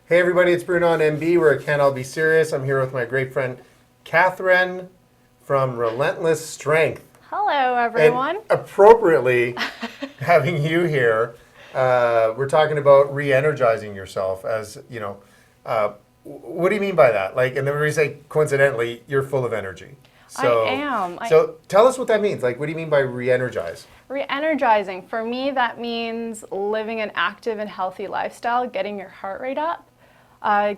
Hey everybody, it's Bruno on MB. We're at Can't All Be Serious. I'm here with my great friend Katherine from Relentless Strength. Hello, everyone. And appropriately, having you here, we're talking about re-energizing yourself. As you know, what do you mean by that? Like, and then we say coincidentally, you're full of energy. So, I am. So tell us what that means. Like, what do you mean by re-energize? Re-energizing, for me, that means living an active and healthy lifestyle, getting your heart rate up,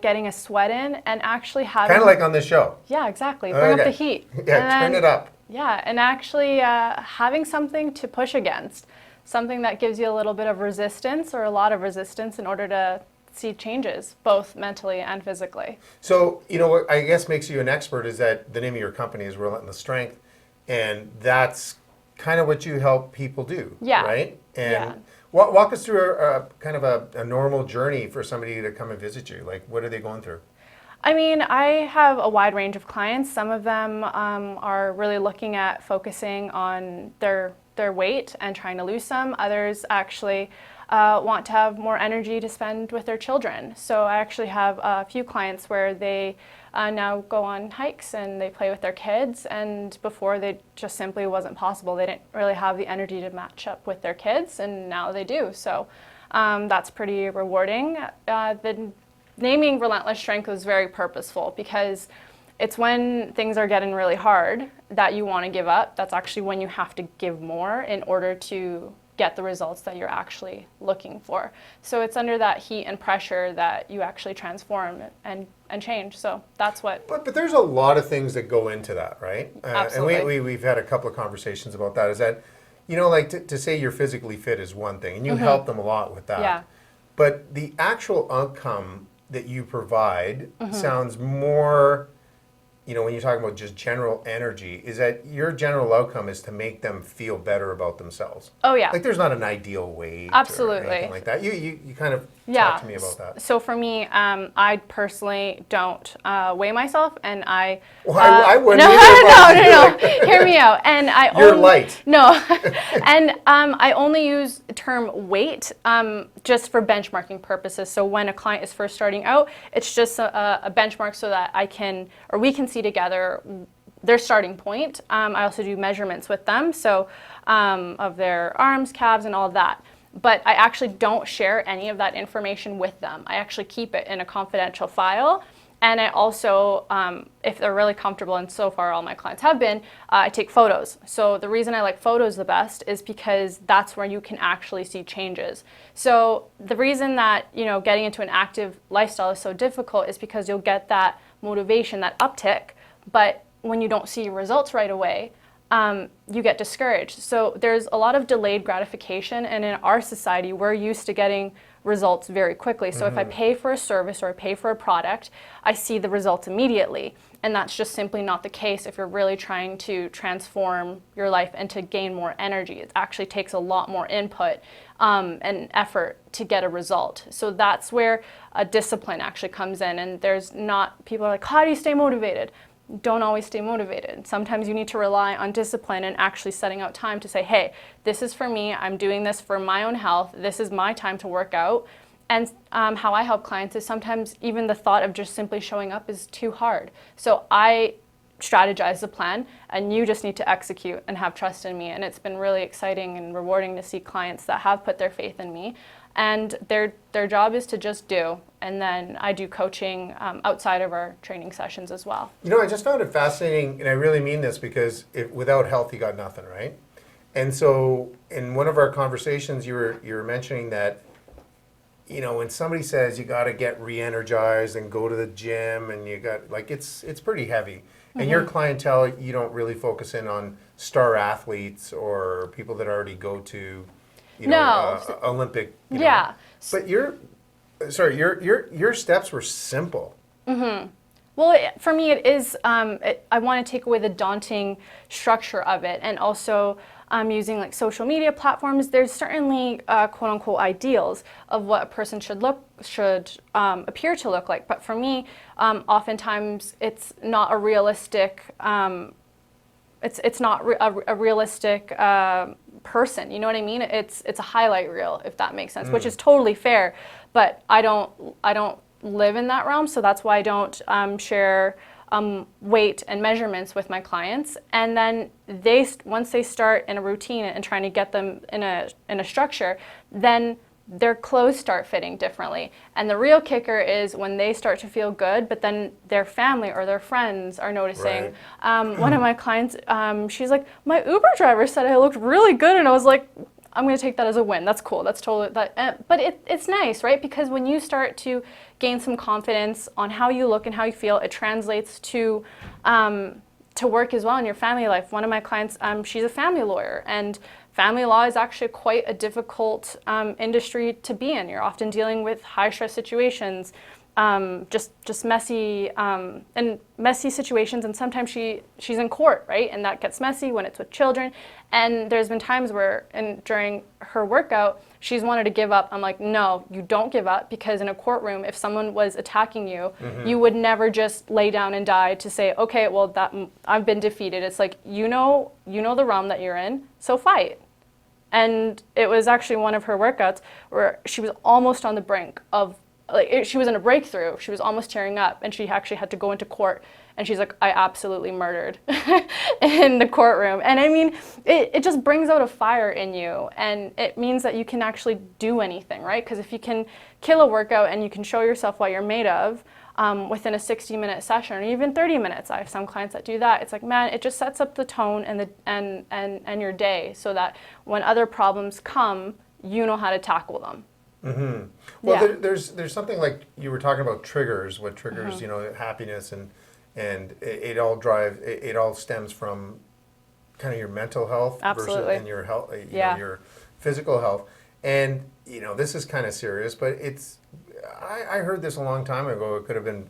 getting a sweat in, and actually having... Kind of like on this show. Yeah, exactly. Bring up the heat. Yeah, turn it up. Yeah, and actually having something to push against, something that gives you a little bit of resistance or a lot of resistance in order to see changes, both mentally and physically. So, you know, what I guess makes you an expert is that the name of your company is Relentless Strength, and that's kind of what you help people do, right? And walk us through a kind of a normal journey for somebody to come and visit you. Like, what are they going through? I mean, I have a wide range of clients. Some of them are really looking at focusing on their weight and trying to lose some. Others actually want to have more energy to spend with their children. So I actually have a few clients where they now go on hikes and they play with their kids, and before they just simply wasn't possible. They didn't really have the energy to match up with their kids, and now they do. So that's pretty rewarding. The naming Relentless Strength was very purposeful because it's when things are getting really hard that you want to give up. That's actually when you have to give more in order to get the results that you're actually looking for. So it's under that heat and pressure that you actually transform and change. So that's what... But there's a lot of things that go into that, right? Absolutely. And we've had a couple of conversations about that, is that, you know, like to say you're physically fit is one thing, and you help them a lot with that. Yeah. But the actual outcome that you provide sounds more, you know, when you're talking about just general energy, is that your general outcome is to make them feel better about themselves. Oh, yeah. Like, there's not an ideal way Absolutely. or anything like that. You kind of talk to me about that. So for me, I personally don't weigh myself, and I... Well, I wouldn't No. Hear me out. And You're light. No. And I only use the term weight just for benchmarking purposes. So when a client is first starting out, it's just a benchmark so that we can see together their starting point. I also do measurements with them, so of their arms, calves, and all of that. But I actually don't share any of that information with them. I actually keep it in a confidential file. And I also, if they're really comfortable, and so far all my clients have been, I take photos. So the reason I like photos the best is because that's where you can actually see changes. So the reason that, you know, getting into an active lifestyle is so difficult is because you'll get that motivation, that uptick, but when you don't see results right away, you get discouraged. So there's a lot of delayed gratification, and in our society, we're used to getting results very quickly. So if I pay for a service or I pay for a product, I see the results immediately. And that's just simply not the case if you're really trying to transform your life and to gain more energy. It actually takes a lot more input and effort to get a result. So that's where a discipline actually comes in. And people are like, how do you stay motivated? Don't always stay motivated. Sometimes you need to rely on discipline and actually setting out time to say, hey, this is for me. I'm doing this for my own health. This is my time to work out. And how I help clients is sometimes even the thought of just simply showing up is too hard. So I strategize the plan, and you just need to execute and have trust in me. And it's been really exciting and rewarding to see clients that have put their faith in me. And their job is to just do. And then I do coaching outside of our training sessions as well. You know, I just found it fascinating, and I really mean this, because without health, you got nothing, right? And so in one of our conversations, you were mentioning that, you know, when somebody says you got to get re-energized and go to the gym, and you got, like, it's pretty heavy. And your clientele, you don't really focus in on star athletes or people that already go to, you know, Olympic. You know. But your steps were simple. Well, for me, it is. I want to take away the daunting structure of it, and also using like social media platforms. There's certainly quote unquote ideals of what a person should appear to look like. But for me, oftentimes it's not a realistic. It's not a realistic person. You know what I mean? It's a highlight reel, if that makes sense, which is totally fair. But I don't live in that realm, so that's why I don't share weight and measurements with my clients. And then once they start in a routine and trying to get them in a structure, then their clothes start fitting differently. And the real kicker is when they start to feel good, but then their family or their friends are noticing. Right. One of my clients, she's like, my Uber driver said I looked really good, and I was like, I'm going to take that as a win. That's cool. That's totally that. But it's nice, right? Because when you start to gain some confidence on how you look and how you feel, it translates to work as well in your family life. One of my clients, she's a family lawyer, and family law is actually quite a difficult industry to be in. You're often dealing with high stress situations, just messy and messy situations, and sometimes she's in court, right? And that gets messy when it's with children. And there's been times where, during her workout, she's wanted to give up. I'm like, no, you don't give up, because in a courtroom, if someone was attacking you, you would never just lay down and die to say, okay, well, I've been defeated. It's like, you know the realm that you're in, so fight. And it was actually one of her workouts where she was almost on the brink of, she was in a breakthrough. She was almost tearing up, and she actually had to go into court. And she's like, I absolutely murdered in the courtroom. And I mean, it just brings out a fire in you, and it means that you can actually do anything, right? Because if you can kill a workout and you can show yourself what you're made of within a 60-minute session, or even 30 minutes, I have some clients that do that. It's like, man, it just sets up the tone and your day, so that when other problems come, you know how to tackle them. Mm-hmm. Well, Yeah. there's something like you were talking about triggers. What triggers, happiness and it all stems from kind of your mental health Absolutely. versus and your health, Yeah. your physical health. And this is kind of serious, but I heard this a long time ago. It could have been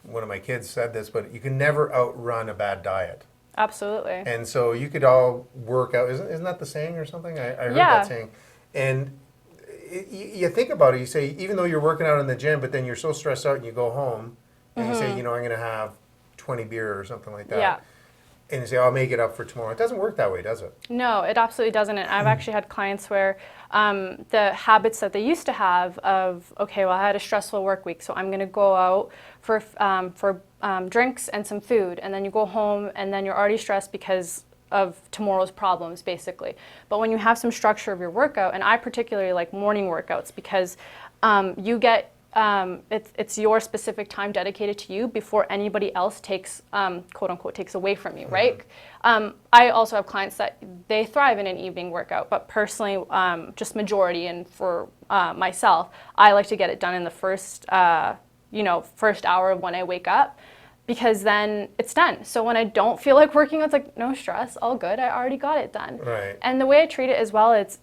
one of my kids said this, but you can never outrun a bad diet. Absolutely. And so you could all work out. Isn't that the saying or something? I heard Yeah. that saying. And you think about it, you say, even though you're working out in the gym, but then you're so stressed out and you go home and you say, I'm going to have 20 beer or something like that. Yeah. And you say, I'll make it up for tomorrow. It doesn't work that way, does it? No, it absolutely doesn't. And I've actually had clients where the habits that they used to have of, okay, well, I had a stressful work week, so I'm going to go out for drinks and some food. And then you go home and then you're already stressed because of tomorrow's problems, basically. But when you have some structure of your workout, and I particularly like morning workouts, because you get it's your specific time dedicated to you before anybody else takes quote unquote takes away from you, right? I also have clients that they thrive in an evening workout, but personally, just majority, and for myself, I like to get it done in the first first hour of when I wake up, because then it's done. So when I don't feel like working out, it's like, no stress, all good, I already got it done. Right. And the way I treat it as well, it's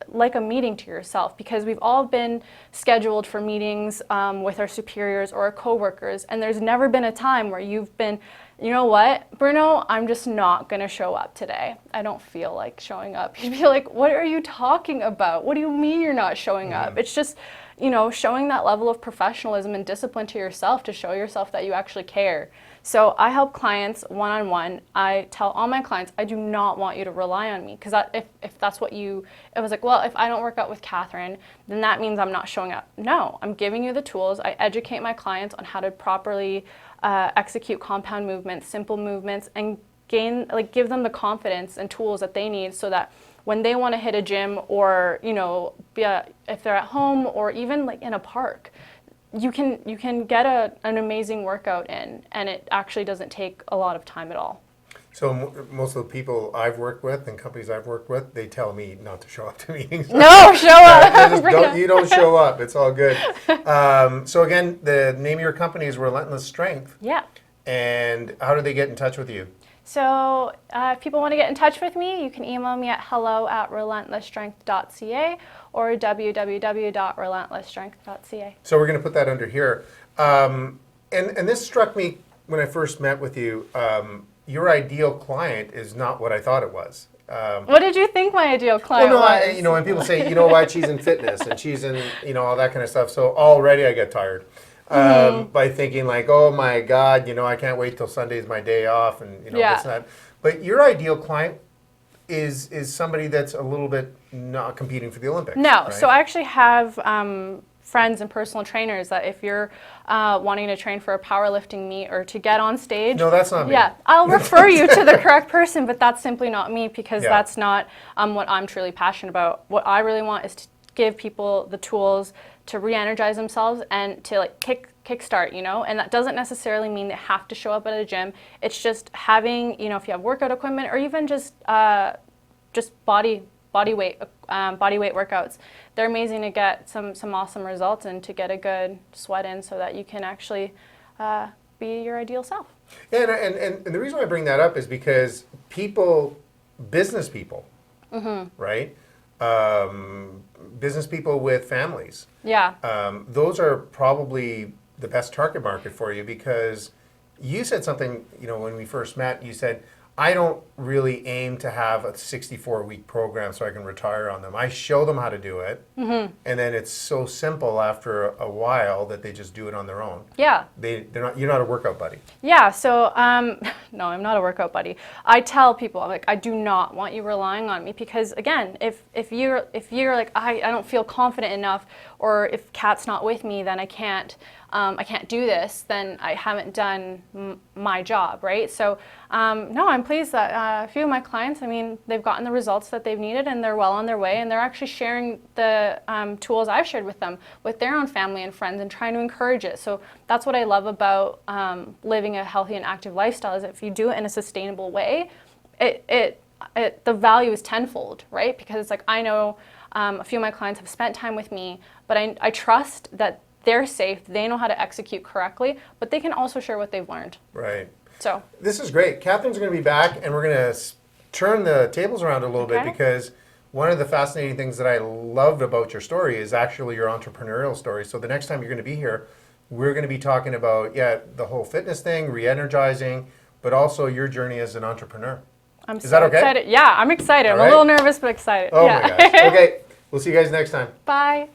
like a meeting to yourself, because we've all been scheduled for meetings with our superiors or our coworkers, and there's never been a time where you've been, you know what, Bruno, I'm just not gonna show up today. I don't feel like showing up. You'd be like, what are you talking about? What do you mean you're not showing up? It's just, showing that level of professionalism and discipline to yourself, to show yourself that you actually care. So I help clients one-on-one. I tell all my clients, I do not want you to rely on me, because if that's what it was like, well, if I don't work out with Katherine, then that means I'm not showing up. No, I'm giving you the tools. I educate my clients on how to properly execute compound movements, simple movements, and give them the confidence and tools that they need, so that when they want to hit a gym, or if they're at home, or even like in a park, you can get an amazing workout in, and it actually doesn't take a lot of time at all. So most of the people I've worked with and companies I've worked with, they tell me not to show up to meetings. No, show up. You don't show up. It's all good. So again, the name of your company is Relentless Strength. Yeah. And how do they get in touch with you? So if people want to get in touch with me, you can email me at hello@relentlessstrength.ca or www.relentlessstrength.ca. So we're going to put that under here. And this struck me when I first met with you. Your ideal client is not what I thought it was. What did you think my ideal client was? When people say, what, she's in fitness and she's in, all that kind of stuff. So already I get tired. By thinking like, oh my God, I can't wait till Sunday's my day off, and this and that. But your ideal client is somebody that's a little bit not competing for the Olympics. No, right? so I actually have friends and personal trainers that if you're wanting to train for a powerlifting meet or to get on stage. No, that's not me. Yeah, I'll refer you to the correct person, but that's simply not me because Yeah. that's not what I'm truly passionate about. What I really want is to give people the tools to re-energize themselves and to like kickstart, you know, and that doesn't necessarily mean they have to show up at a gym. It's just having, you know, if you have workout equipment or even just body weight workouts. They're amazing to get some awesome results and to get a good sweat in so that you can actually be your ideal self. Yeah, and the reason why I bring that up is because business people, right? Business people with families. Yeah. Those are probably the best target market for you because you said something, you know, when we first met, you said, I don't really aim to have a 64-week program so I can retire on them. I show them how to do it, and then it's so simple after a while that they just do it on their own. Yeah. You're not a workout buddy. Yeah, so no, I'm not a workout buddy. I tell people, I'm like, I do not want you relying on me because again, if you're like, I don't feel confident enough, or if Kat's not with me, then I can't do this, then I haven't done my job, right? So no, I'm pleased that a few of my clients, I mean, they've gotten the results that they've needed and they're well on their way and they're actually sharing the tools I've shared with them with their own family and friends and trying to encourage it. So that's what I love about living a healthy and active lifestyle is if you do it in a sustainable way, the value is tenfold, right? Because it's like, I know a few of my clients have spent time with me, but I trust that they're safe, they know how to execute correctly, but they can also share what they've learned. Right. So this is great. Catherine's going to be back, and we're going to turn the tables around a little bit because one of the fascinating things that I loved about your story is actually your entrepreneurial story. So the next time you're going to be here, we're going to be talking about, the whole fitness thing, re-energizing, but also your journey as an entrepreneur. Is that okay? Excited. Yeah, I'm excited. I'm right. a little nervous, but excited. Oh my gosh. Okay, we'll see you guys next time. Bye.